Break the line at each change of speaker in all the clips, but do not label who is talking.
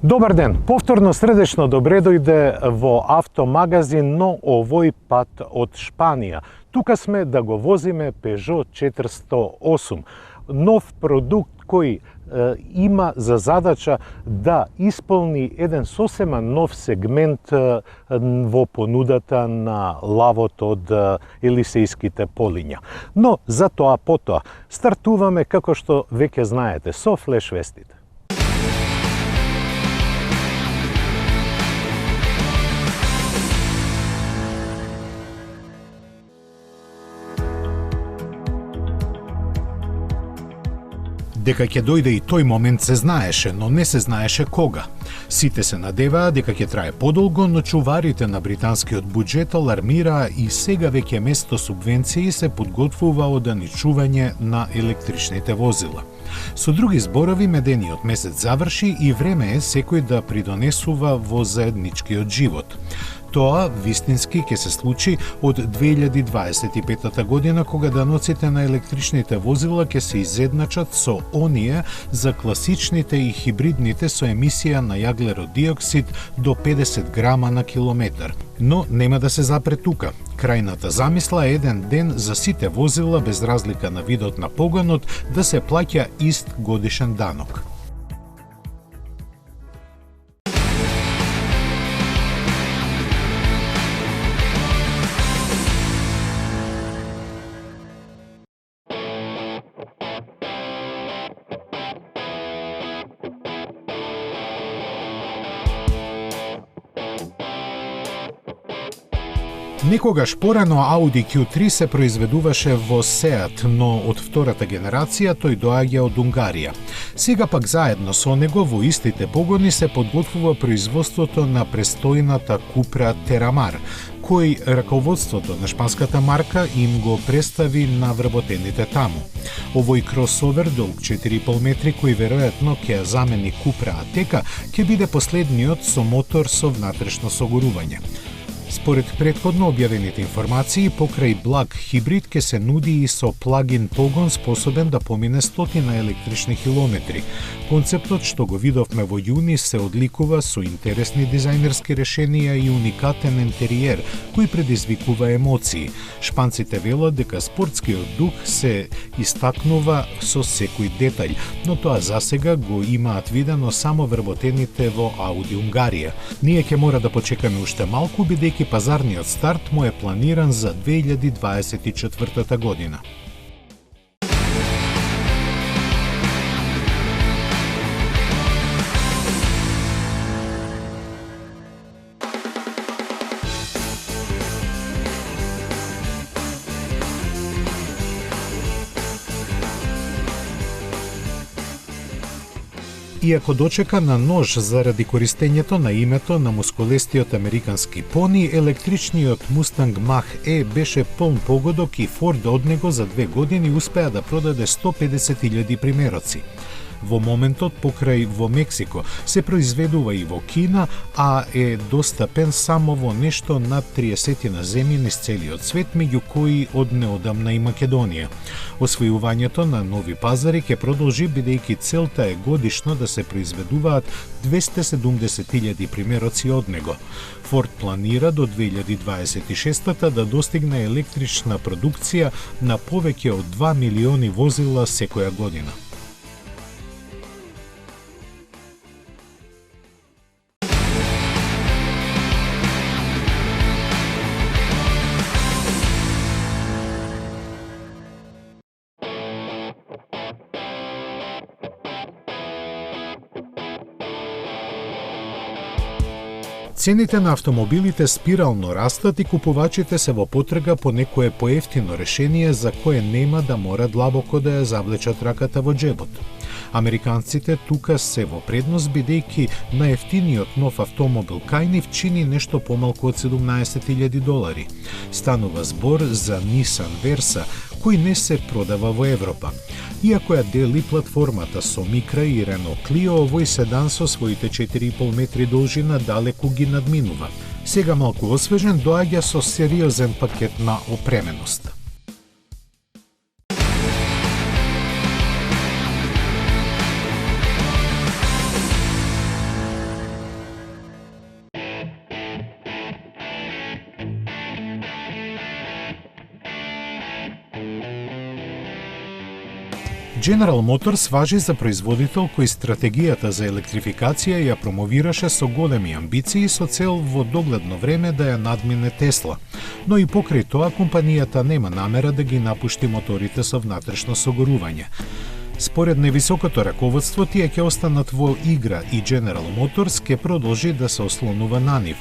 Добар ден, повторно срдечно добре дојде во автомагазин, но овој пат од Шпанија. Тука сме да го возиме Peugeot 408, нов продукт кој има за задача да исполни еден сосема нов сегмент во понудата на лавот од Елисејските полиња. Но за тоа потоа стартуваме, како што веќе знаете, со флеш вестите.
Дека ќе дојде и тој момент се знаеше, но не се знаеше кога. Сите се надеваа дека ќе трае подолго, но чуварите на британскиот буџет алармираа и сега веќе место субвенции се подготвува ограничување на електричните возила. Со други зборови, медениот месец заврши и време е секој да придонесува во заедничкиот живот. Тоа вистински ќе се случи од 2025 година, кога даноците на електричните возила ќе се изедначат со оние за класичните и хибридните со емисија на јаглеродиоксид до 50 грама на километар. Но нема да се запре тука. Крајната замисла е еден ден за сите возила, без разлика на видот на погонот, да се плаќа ист годишен данок. Некогаш порано Audi Q3 се произведуваше во Seat, но од втората генерација тој доаѓа од Унгарија. Сега пак заедно со него во истите погони се подготвува производството на престојната Cupra Terramar, кој раководството на шпанската марка им го представи на вработените таму. Овој кросовер долг 4,5 метри, кој веројатно ќе замени Cupra Ateca, ќе биде последниот со мотор со внатрешно согорување. Според претходно објавените информации, покрај благ хибрид ќе се нуди и со плагин погон способен да помине 100 електрични километри. Концептот што го видовме во јуни се одликува со интересни дизајнерски решенија и уникатен интериер кој предизвикува емоции. Шпанците велат дека спортскиот дух се истакнува со секој детаљ, но тоа засега го имаат видено само вработените во Audi Унгарија. Ние ќе мора да почекаме уште малку, бидејќи пазарниот старт му е планиран за 2024 година. Иако дочека на нож заради користењето на името на мускулестиот американски пони, електричниот Mustang Mach-E беше полн погодок и Ford од него за 2 години успеа да продаде 150.000 примероци. Во моментот покрај во Мексико се произведува и во Кина, а е достапен само во нешто над 30 земји низ целиот свет, меѓу кои од неодамна и Македонија. Освојувањето на нови пазари ќе продолжи, бидејќи целта е годишно да се произведуваат 270.000 примероци од него. Ford планира до 2026 да достигне електрична продукција на повеќе од 2 милиони возила секоја година. Цените на автомобилите спирално растат и купувачите се во потрага по некое поевтино решение за кое нема да мора длабоко да ја завлечат раката во џебот. Американците тука се во предност бидејќи најефтиниот нов автомобил кај нив чини нешто помалку од $17,000. Станува збор за Nissan Versa, кој не се продава во Европа. Иако ја дели платформата со Micra и Renault Clio, овој седан со своите 4,5 метри должина далеку ги надминува. Сега малку освежен доаѓа со сериозен пакет на опременост. General Motors важи за производител кој стратегијата за електрификација ја промовираше со големи амбиции со цел во догледно време да ја надмине Тесла. Но и покрај тоа компанијата нема намера да ги напушти моторите со внатрешно согорување. Според невисокото раководство, тие ќе останат во игра и General Motors ќе продолжи да се ослонува на нив.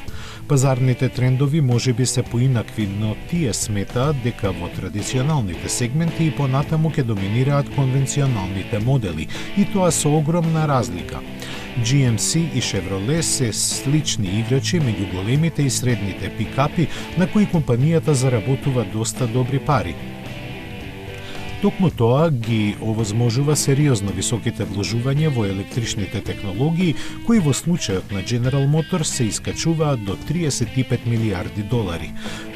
Пазарните трендови можеби се поинакви, но тие сметаат дека во традиционалните сегменти и понатаму ќе доминираат конвенционалните модели, и тоа со огромна разлика. GMC и Chevrolet се слични играчи меѓу големите и средните пикапи на кои компанијата заработува доста добри пари. Токму тоа ги овозможува сериозно високите вложувања во електричните технологии, кои во случајот на General Motors се искачуваат до $35 милиарди.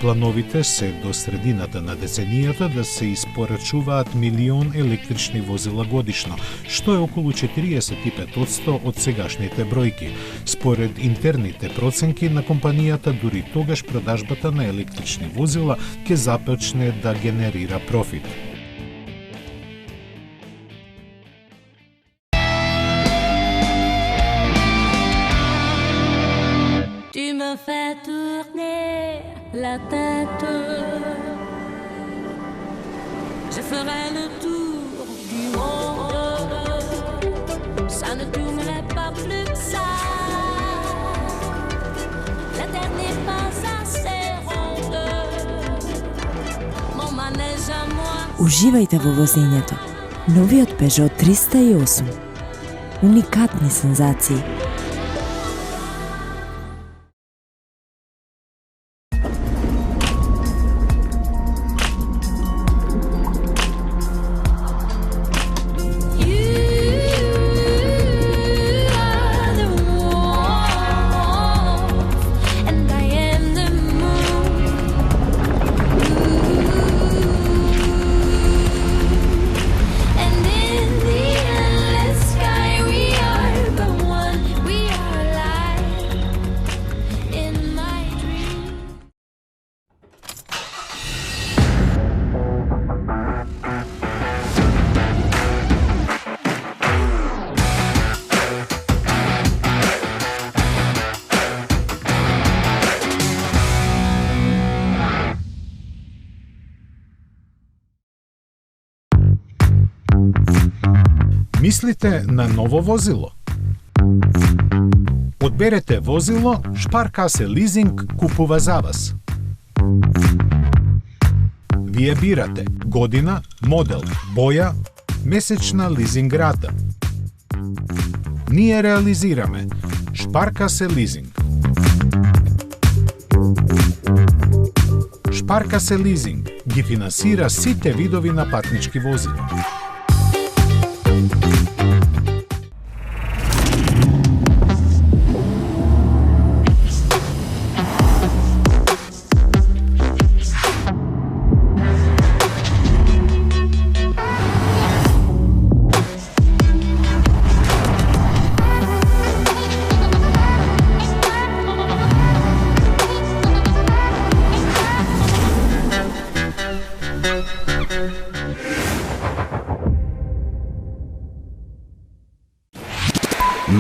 Плановите се до средината на деценијата да се испорачуваат 1 милион електрични возила годишно, што е околу 45% од сегашните бројки. Според интерните проценки на компанијата, дури тогаш продажбата на електрични возила ќе започне да генерира профит.
Fais tourner la tête. Je ferai le tour du monde. Ça ne tournerait pas plus que ça. La terre n'est pas assez ronde. Mon manège à moi.
Уживајте во возењето. Новиот Peugeot 308. Уникатни сензации.
Мислите на ново возило? Одберете возило, Шпаркасе лизинг купува за вас. Вие бирате година, модел, боја, месечна лизинг рата. Ние реализираме Шпаркасе лизинг. Шпаркасе лизинг ги финансира сите видови на патнички возила.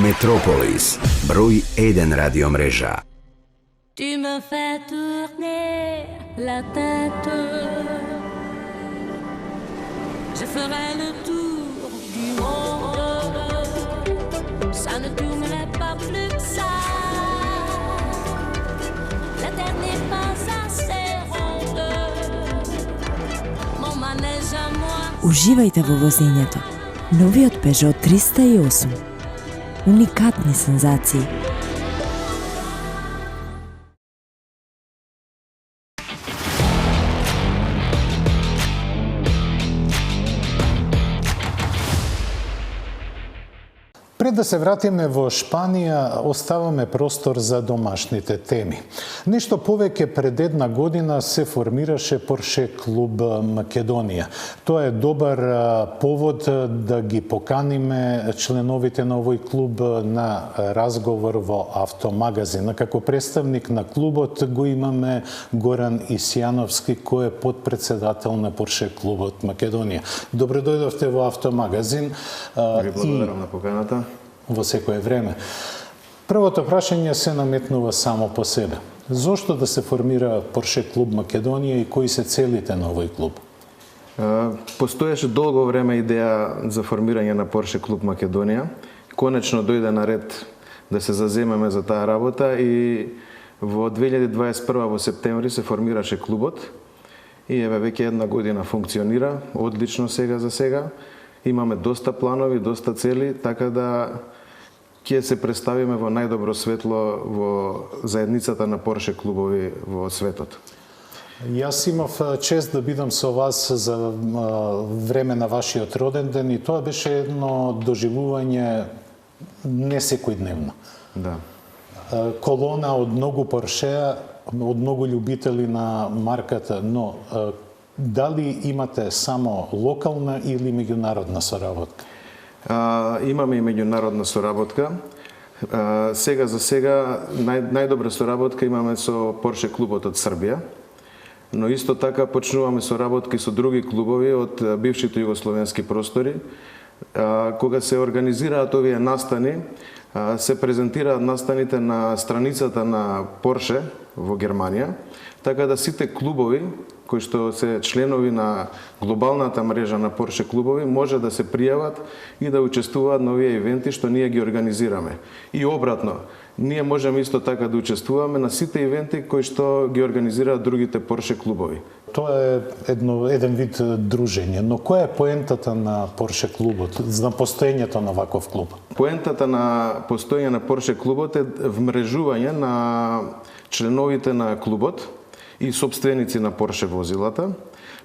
Metropolis, bрој 1 радиомрежа.
Tu me fais tourner la tête. Je ferai le tour du monde. Ça ne tournerait pas plus que ça. La terre n'est pas assez ronde. Mon manège à moi.
Уживајте во возењето. Новиот Peugeot 308. Уникатни сензации.
Пред да се вратиме во Шпанија, оставаме простор за домашните теми. Нешто повеќе пред една година се формираше Порше клуб Македонија. Тоа е добар повод да ги поканиме членовите на овој клуб на разговор во Автомагазин. Како представник на клубот го имаме Горан Исјановски, кој е подпредседател на Порше клубот Македонија. Добро дојдовте во Автомагазин.
Ви благодарам на поканата.
Во секое време. Првото прашање се наметнува само по себе. Зошто да се формира Порше клуб Македонија и кои се целите на овој клуб?
Постоеше долго време идеја за формирање на Порше клуб Македонија. Конечно дојде на ред да се заземеме за таа работа и во 2021 во септември се формираше клубот и еве веќе една година функционира одлично сега за сега. Имаме доста планови, доста цели, така да ќе се представиме во најдобро светло во заедницата на Порше клубови во светот.
Јас имав чест да бидам со вас за време на вашиот роден ден и тоа беше едно доживување не секојдневно.
Да.
Колона од многу Поршеа, од многу љубители на марката, но дали имате само локална или меѓународна соработка?
Имаме и меѓународна соработка. Сега за сега најдобра соработка имаме со Порше клубот од Србија, но исто така почнуваме соработки со други клубови од бившите југословенски простори. Кога се организираат овие настани, се презентираат настаните на страницата на Порше во Германија, така да сите клубови кои што се членови на глобалната мрежа на Порше клубови може да се пријават и да учествуваат на овие ивенти што ние ги организираме. И обратно, ние можеме исто така да учествуваме на сите ивенти кои што ги организираат другите Порше клубови.
Тоа е еден вид дружење, но која е поентата на Порше клубот, за постоењето на ваков клуб?
Поентата на постоење на Порше клубот е вмрежување на членовите на клубот и собственици на Порше возилата,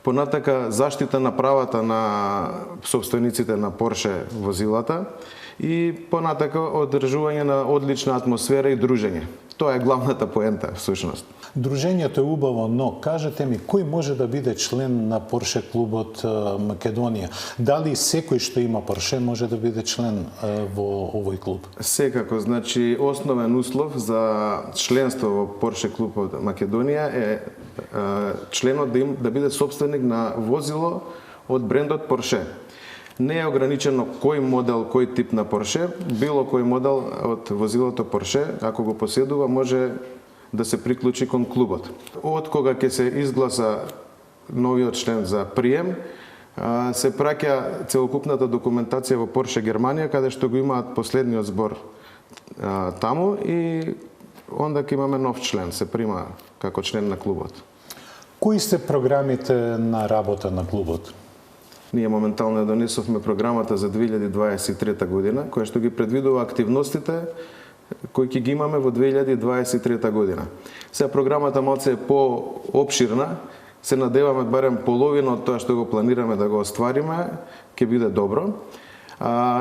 понатака заштита на правата на собствениците на Порше возилата и понатака одржување на одлична атмосфера и дружење. Тоа е главната поента, всушност.
Дружењето е убаво, но кажете ми, кој може да биде член на Порше клубот Македонија? Дали секој што има Порше може да биде член во овој клуб?
Секако, значи основен услов за членство во Порше клубот Македонија е членот да биде собственик на возило од брендот Порше. Не е ограничено кој модел, кој тип на Порше, било кој модел од возилото Порше, ако го поседува, може да се приклучи кон клубот. Од кога ќе се изгласа новиот член за прием, се праќа целокупната документација во Порше Германија, каде што го имаат последниот збор таму и онда ќе имаме нов член, се прима како член на клубот.
Кои се програмите на работа на клубот?
Ние моментално донесовме програмата за 2023 година, која што ги предвидува активностите кои ќе ги имаме во 2023 година. Сега програмата малце е по-обширна, се надеваме барем половина од тоа што го планираме да го оствариме, ќе биде добро.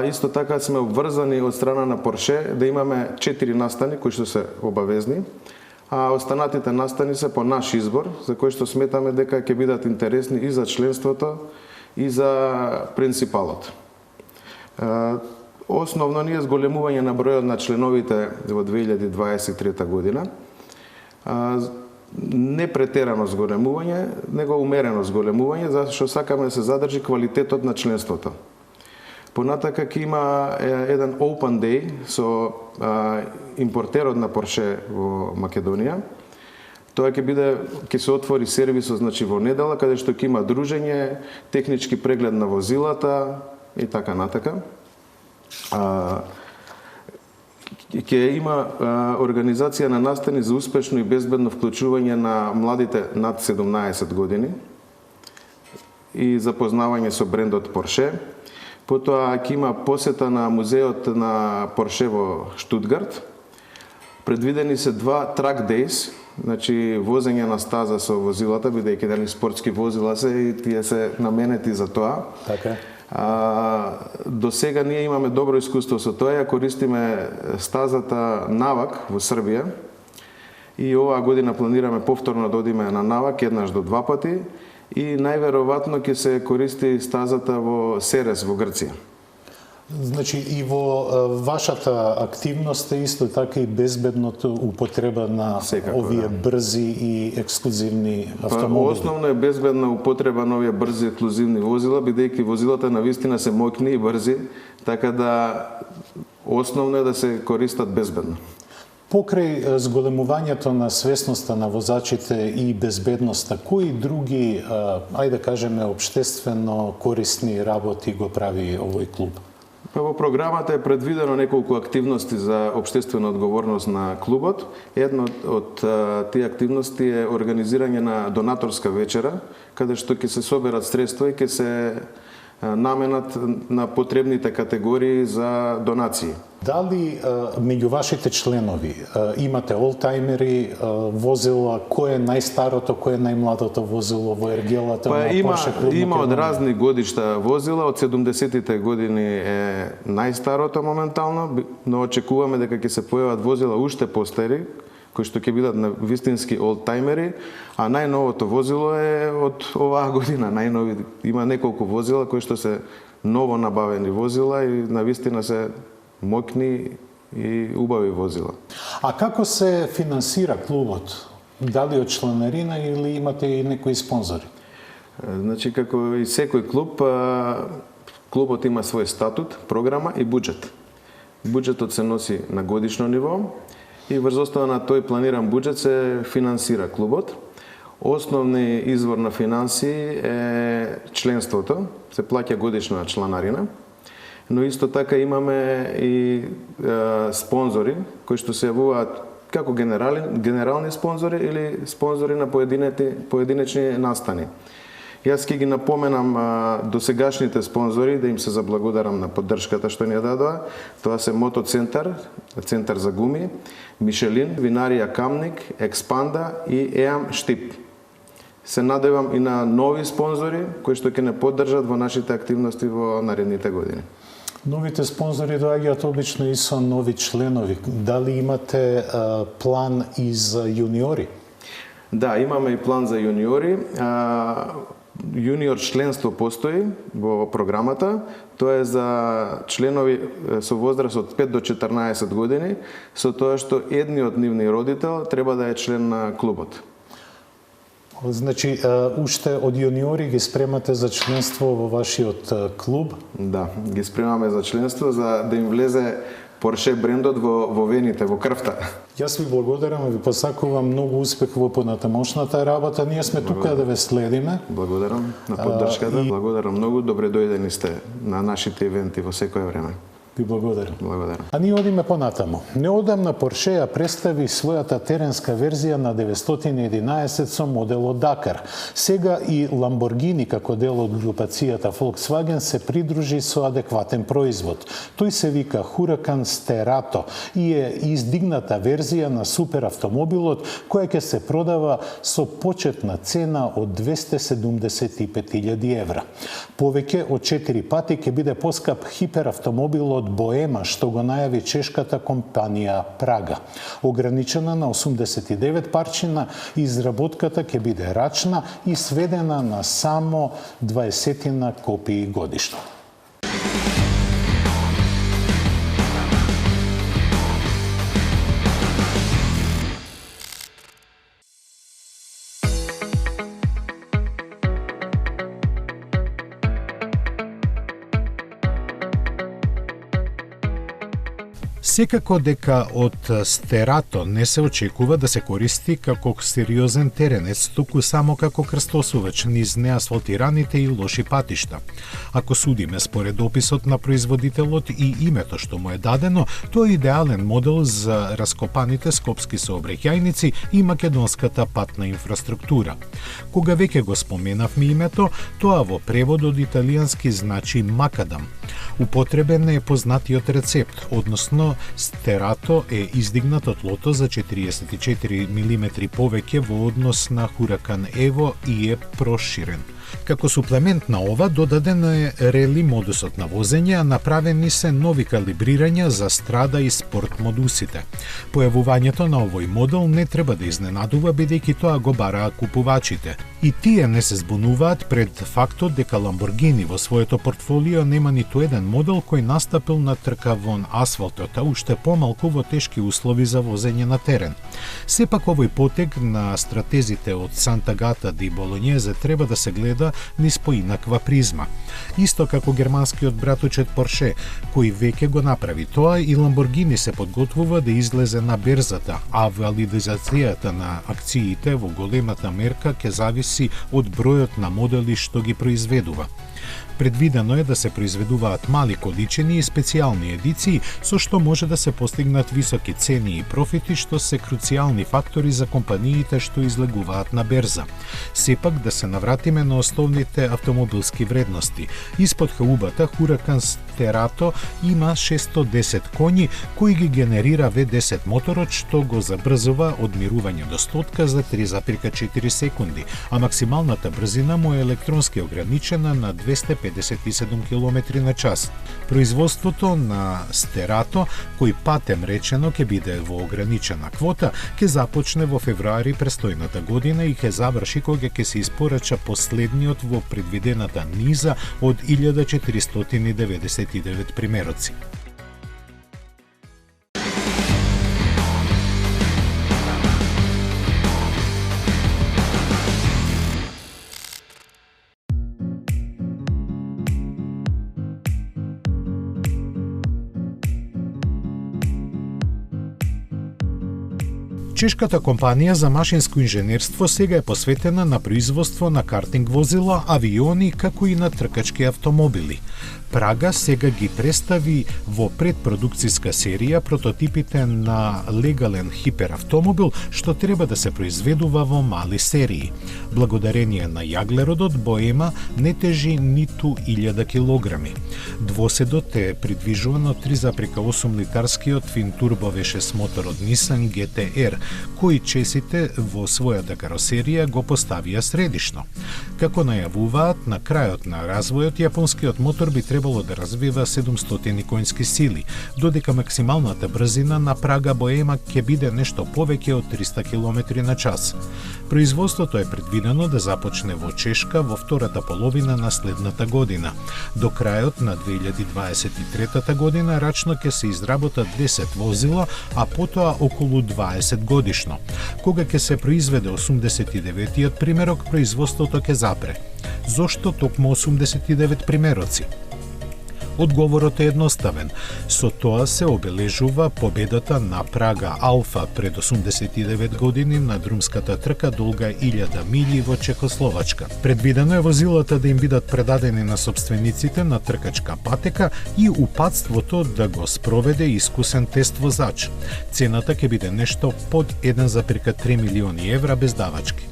Исто така сме обврзани од страна на Порше да имаме 4 настани кои што се обавезни, а останатите настани се по наш избор, за кои што сметаме дека ќе бидат интересни и за членството и за принципалот. Основно ни е зголемување на бројот на членовите во 2023 година. Не претерано зголемување, него умерено зголемување, зашто сакаме да се задржи квалитетот на членството. Понатака ќе има еден Open Day со импортерот на Порше во Македонија. Тоа ќе се отвори сервисот, значи во недела, каде што ќе има дружење, технички преглед на возилата и така натака. Ќе има организација на настани за успешно и безбедно вклучување на младите над 17 години и запознавање со брендот Порше. Потоа ќе има посета на музеот на Порше во Штутгарт. Предвидени се 2 track days, значи возење на стаза со возилата, бидејќи дали спортски возила се и тие се наменети за тоа.
Така.
До сега ние имаме добро искуство со тоа, ја користиме стазата Навак во Србија и оваа година планираме повторно да одиме на Навак еднаш до 2 пати и најверојатно ќе се користи стазата во Серес во Грција.
Значи и во вашата активност е исто така и безбедното употреба на
Секако,
овие
да.
брзи и ексклузивни
Па,
автомобили.
основно е безбедна употреба на овие брзи ексклузивни возила, бидејќи возилата навистина се моќни и брзи, така да основно е да се користат безбедно.
Покрај зголемувањето на свесноста на возачите и безбедноста, кои други, ајде да кажеме, општествено корисни работи го прави овој клуб?
Па во програмата е предвидено неколку активности за општествена одговорност на клубот. Една од тие активности е организирање на донаторска вечера, каде што ќе се соберат средства и ќе се наменат на потребните категории за донации.
Дали меѓу вашите членови имате олтајмери, возила, кој е најстарото, кој е најмладото возило во ергелата
Па
на Порше клуб?
има од разни годишта возила, од 70-тите години е најстарото моментално, но очекуваме дека ќе се појават возила уште постари, кои што ќе бидат на вистински олдтаймери, а најновото возило е од оваа година. Најнови има неколку возила кои што се ново набавени возила и на вистина се моќни и убави возила.
А како се финансира клубот? Дали од чланарина или имате и некои спонзори?
Значи, како и секој клуб, клубот има свој статут, програма и буџет. Буџетот се носи на годишно ниво и врз основа на тој планиран буџет се финансира клубот. Основни извор на финансии е членството, се плаќа годишна чланарина, но исто така имаме и спонзори кои што се јавуваат како генерални спонзори или спонзори на поединечни настани. Јас ќе ги напоменам досегашните спонзори, да им се заблагодарам на поддршката што ни ја дадоа. Тоа се Мотоцентар, центар за гуми, Мишелин, Винарија Камник, Експанда и ЕАМ Штип. Се надевам и на нови спонзори кои што ќе не поддржат во нашите активности во наредните години.
Новите спонзори доаѓаат обично и со нови членови. Дали имате план и за јуниори?
Да, имаме и план за јуниори. Јуниор членство постои во програмата. Тоа е за членови со возраст од 5 до 14 години, со тоа што едниот нивни родител треба да е член на клубот.
Значи, уште од јуниори ги спремате за членство во вашиот клуб?
Да, ги спремаме за членство, за да им влезе Порше брендот во вените, во крвта.
Јас ви благодарам и ви посакувам многу успех во понатамошната работа. Ние сме тука да ве следиме.
Благодарам на поддршката. Благодарам многу. Добре дојдени сте на нашите ивенти во секое време.
Ви благодарам.
Благодарам.
А ние одиме понатаму. Неодамна Порше ја представи својата теренска верзија на 911 со моделот Дакар. Сега и Ламборгини како дел од групацијата Volkswagen се придружи со адекватен производ. Тој се вика Huracan Sterato и е издигната верзија на суперавтомобилот која ќе се продава со почетна цена од 275.000 евра. Повеќе од 4 пати ќе биде поскап хиперавтомобилот Боема, што го најави чешката компанија Прага. Ограничена на 89 парчина, изработката ќе биде рачна и сведена на само 20 копии годишно.
Секако дека од Стерато не се очекува да се користи како сериозен теренец, туку само како крстосувач низ неасфалтираните и лоши патишта. Ако судиме според описот на производителот и името што му е дадено, тој е идеален модел за раскопаните скопски сообраќајници и македонската патна инфраструктура. Кога веќе го споменавме името, тоа во превод од италијански значи макадам. Употребен е познатиот рецепт, односно Стерато е издигнат од тлото за 44 мм повеќе во однос на Хуракан Ево и е проширен. Како суплемент на ова додаден е рели модусот на возење, а направени се нови калибрирања за страда и спорт модусите. Појавувањето на овој модел не треба да изненадува, бидејќи тоа го бараат купувачите. И тие не се збунуваат пред фактот дека Ламборгини во своето портфолио нема ниту еден модел кој настапил на трка вон асфалтот, а уште помалку во тешки услови за возење на терен. Сепак овој потег на стратезите од Сант'Агата ди Болонјезе треба да се гледа низ поинаква призма. Исто како германскиот братучет Порше, кој веќе го направи тоа, и Ламборгини се подготвува да излезе на берзата, а валидизацијата на акциите во големата мерка ќе зависи од бројот на модели што ги произведува. Предвидено е да се произведуваат мали количини и специјални едиции, со што може да се постигнат високи цени и профити, што се круцијални фактори за компаниите што излегуваат на берза. Сепак да се навратиме на основните автомобилски вредности. Испод хаубата Хуракан Стерато има 610 коњи, кои ги генерира V10 моторот, што го забрзува од мирување до стотка за 3,4 секунди, а максималната брзина му е електронски ограничена на 257 км на час. Производството на Стерато, кој патем речено ќе биде во ограничена квота, ќе започне во февруари престојната година и ќе заврши кога ќе се испорача последниот во предвидената низа од 1499 примероци. Чешката компанија за машинско инженерство сега е посветена на производство на картинг возила, авиони, како и на тркачки автомобили. Прага сега ги представи во предпродукцијска серија прототипите на легален хиперавтомобил што треба да се произведува во мали серии. Благодарение на јаглеродот Боема не тежи ниту 1000 килограми. Двоседот е придвижуван од 3,8 литарскиот финтурбо V6 мотор од Nissan GT-R, кои чесите во својата каросерија го поставија средишно. Како најавуваат, на крајот на развојот јапонскиот мотор би требало да развива 700 конски сили, додека максималната брзина на Прага Боема ќе биде нешто повеќе од 300 км на час. Производството е предвидено да започне во Чешка во втората половина на следната година. До крајот на 2023 година рачно ќе се изработат 10 возила, а потоа околу 20 годишно. Кога ќе се произведе 89-тиот примерок, производството ќе запре. Зошто токму 89 примероци? Одговорот е едноставен. Со тоа се обележува победата на Прага Алфа пред 89 години на друмската трка долга 1000 милји во Чехословачка. Предвидено е возилата да им бидат предадени на собствениците на тркачка патека и упатството да го спроведе искусен тест возач. Цената ќе биде нешто под 1,3 милиони евра без давачки.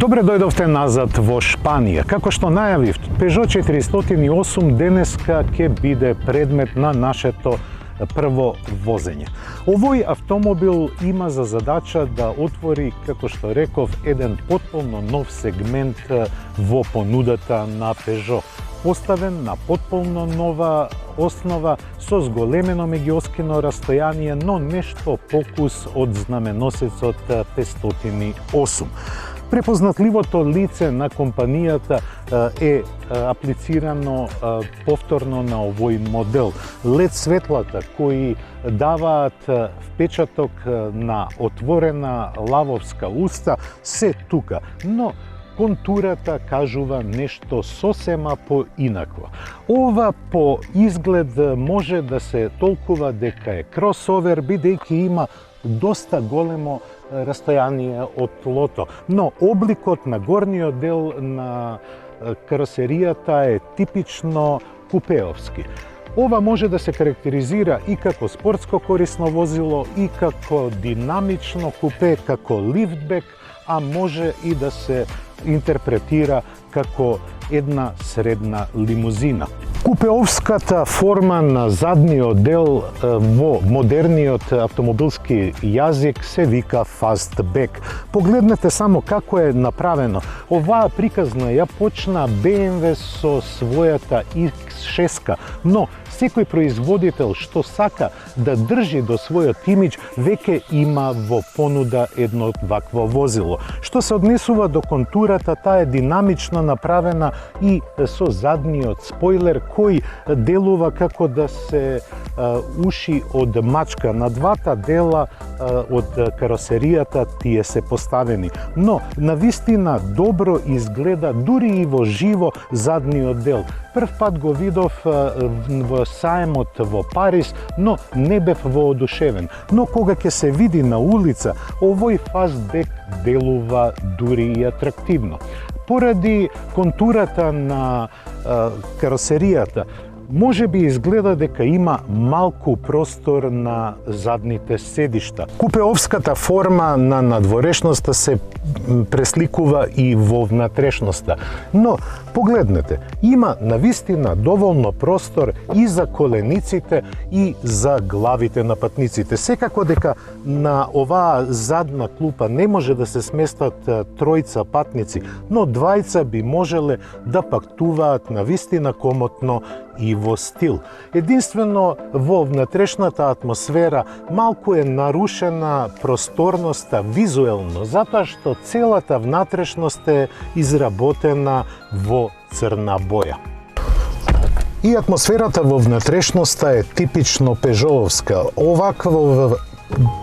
Добре дојдовте назад во Шпанија. Како што најавив, Peugeot 408 денеска ќе биде предмет на нашето прво возење. Овој автомобил има за задача да отвори, како што реков, еден потполно нов сегмент во понудата на Peugeot. Поставен на потполно нова основа со зголемено меѓуоскино растојание, но нешто покус од знаменосецот 508. Препознатливото лице на компанијата е аплицирано повторно на овој модел. LED светлата кои даваат впечаток на отворена лавовска уста се тука, но контурата кажува нешто сосема поинакво. Ова по изглед може да се толкува дека е кросовер, бидејќи има доста големо растојание од тлото, но обликот на горниот дел на каросеријата е типично купеовски. Ова може да се карактеризира и како спортско корисно возило, и како динамично купе, како лифтбек, а може и да се интерпретира како една средна лимузина. Купеовската форма на задниот дел во модерниот автомобилски јазик се вика фастбек. Погледнете само како е направено. Оваа приказна ја почна BMW со својата X6, но секој производител што сака да држи до својот имидж веќе има во понуда едно вакво возило. Што се однесува до контурата, таа е динамично направена и со задниот спойлер кој делува како да се уши од мачка. На двата дела од каросеријата тие се поставени. Но навистина добро изгледа дури и во живо задниот дел. Прв пат го видов во саемот во Париз, но не бев воодушевен. Но кога ќе се види на улица, овој фастбек делува дури и атрактивно. Поради контурата на каросеријата, може би изгледа дека има малку простор на задните седишта. Купеовската форма на надворешноста се пресликува и во внатрешноста. Но, погледнете, има навистина доволно простор и за колениците и за главите на патниците. Секако дека на оваа задна клупа не може да се сместат тројца патници, но двајца би можеле да пактуваат навистина комотно и во стил. Единствено во внатрешната атмосфера малку е нарушена просторноста визуелно, затоа што целата внатрешност е изработена во црна боја. И атмосферата во внатрешноста е типично пежоовска. Овакво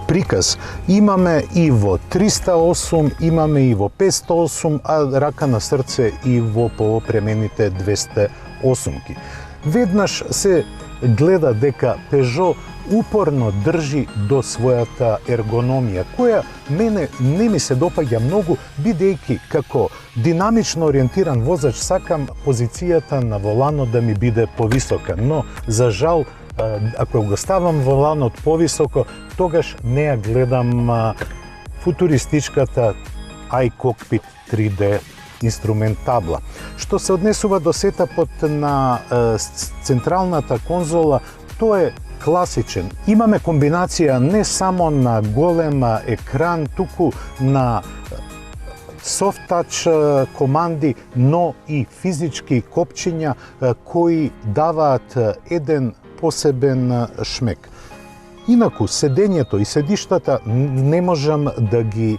приказ имаме и во 308, имаме и во 508, а рака на срце и во поопремените 208-ки. Веднаш се гледа дека Пежо упорно држи до својата ергономија, која мене не ми се допаѓа многу, бидејќи како динамично ориентиран возач сакам позицијата на воланот да ми биде повисока, но за жал ако го ставам воланот повисоко, тогаш не ја гледам футуристичката iCockpit 3D инструментабла. Што се однесува до сетапот на централната конзола, тоа е класичен. Имаме комбинација не само на голем екран, туку на soft touch команди, но и физички копчиња кои даваат еден посебен шмек. Инаку, седењето и седиштата не можам да ги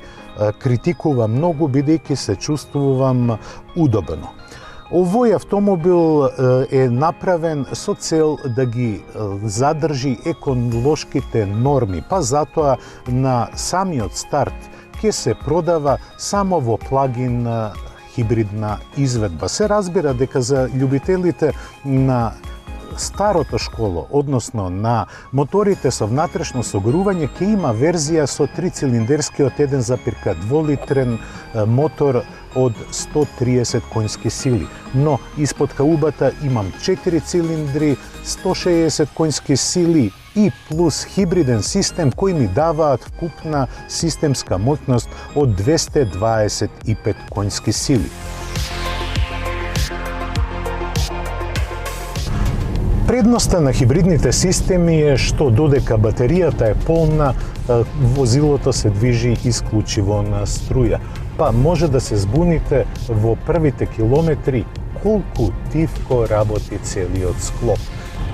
критикувам многу, бидејќи се чувствувам удобно. Овој автомобил е направен со цел да ги задржи еколошките норми, па затоа на самиот старт ќе се продава само во плагин хибридна изведба. Се разбира дека за љубителите на старото школо, односно на моторите со внатрешно согрување, ќе има верзија со 3-цилиндерскиот 1,2 литрен мотор од 130 конски сили. Но испод каубата имам 4 цилиндри, 160 конски сили и плюс хибриден систем кој ми даваат вкупна системска моќност од 225 конски сили. Предноста на хибридните системи е што додека батеријата е полна, возилото се движи исклучиво на струја. Па може да се збуните во првите километри колку тивко работи целиот склоп.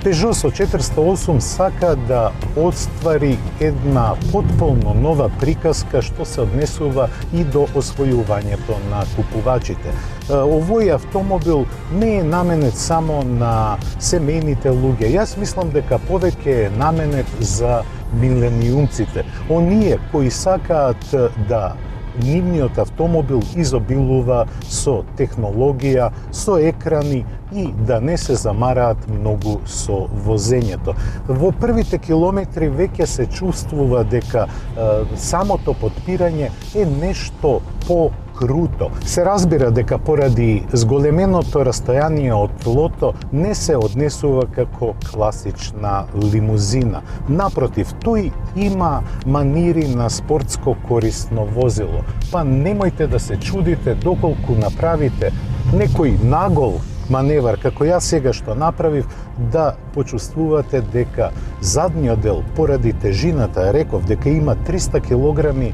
Peugeot со 408 сака да оствари една потполно нова приказка што се однесува и до освојувањето на купувачите. Овој автомобил не е наменет само на семејните луѓе. Јас мислам дека повеќе е наменет за милениумците. Оние кои сакаат да нивниот автомобил изобилува со технологија, со екрани и да не се замараат многу со возењето. Во првите километри веќе се чувствува дека самото потпирање е нешто по-круто. Се разбира дека поради зголеменото растојание од тлото не се однесува како класична лимузина. Напротив, тој има манири на спортско корисно возило. Па немојте да се чудите доколку направите некој нагол маневар, како јас сега што направив, да почувствувате дека задниот дел, поради тежината, реков дека има 300 килограми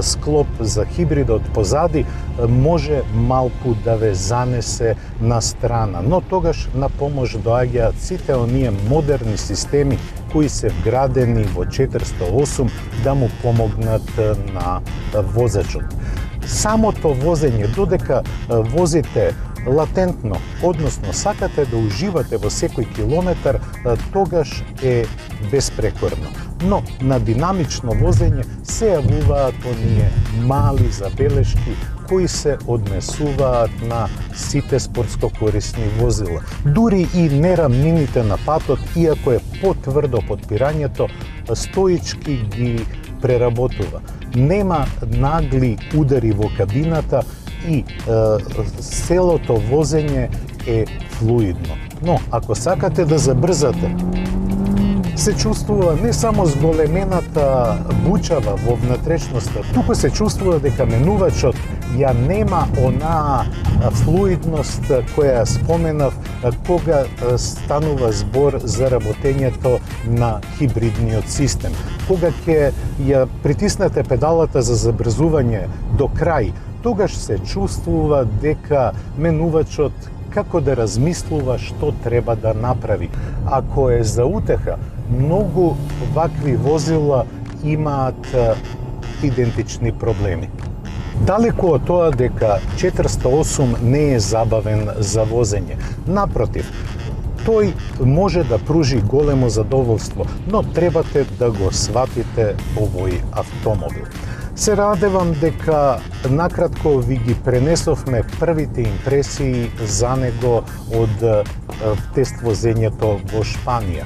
склоп за хибридот позади, може малку да ве занесе на страна. Но тогаш на помош доаѓаат сите оние модерни системи кои се вградени во 408 да му помогнат на возачот. Самото возење, додека возите латентно, односно сакате да уживате во секој километар, тогаш е безпрекорно. Но на динамично возење се јавуваат оние мали забелешки кои се однесуваат на сите спортско корисни возила. Дури и нерамнините на патот, иако е потврдо потпирањето, стоички ги преработува. Нема нагли удари во кабината и целото возење е флуидно. Но ако сакате да забрзате, се чувствува не само зголемената бучава во внатрешноста, туку се чувствува дека менувачот ја нема онаа флуидност која споменав кога станува збор за работењето на хибридниот систем. Кога ќе ја притиснете педалата за забрзување до крај, тогаш се чувствува дека менувачот како да размислува што треба да направи. Ако е за утеха, многу вакви возила имаат идентични проблеми. Далеку од тоа дека 408 не е забавен за возење. Напротив, тој може да пружи големо задоволство, но требате да го сватите овој автомобил. Се радевам дека накратко ви ги пренесовме првите импресии за него од тест возењето во Шпанија.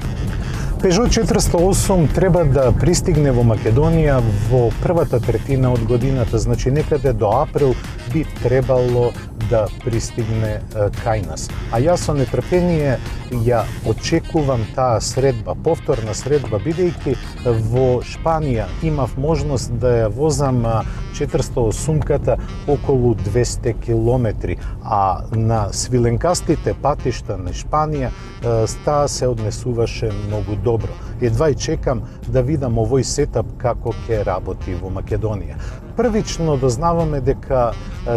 Peugeot 408 треба да пристигне во Македонија во првата третина од годината, значи некаде до април би требало да пристигне кај нас. А јас со нетрпение ја очекувам таа средба, повторна средба, бидејќи во Шпанија имав можност да ја возам 408-ката околу 200 километри, а на свиленкастите патишта на Шпанија таа се однесуваше многу добро. Едва и чекам да видам овој сетап како ќе работи во Македонија. Првично дознаваме дека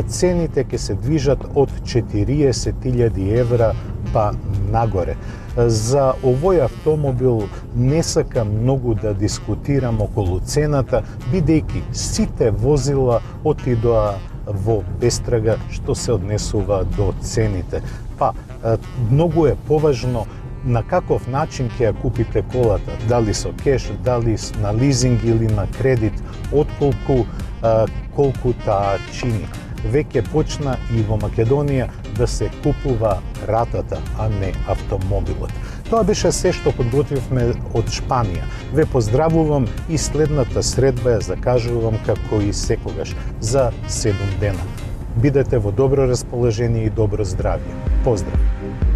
цените ќе се движат од 40.000 евра па нагоре. За овој автомобил не сакам многу да дискутирам околу цената, бидејќи сите возила отидоа во бестрага што се однесува до цените. Па, многу е поважно на каков начин ќе ја купите колата, дали со кеш, дали на лизинг или на кредит, отколку колку таа чини. Веќе почна и во Македонија да се купува ратата, а не автомобилот. Тоа беше се што подготвивме од Шпанија. Ве поздравувам и следната средба ја закажувам како и секогаш за 7 дена. Бидете во добро расположение и добро здравје. Поздрав!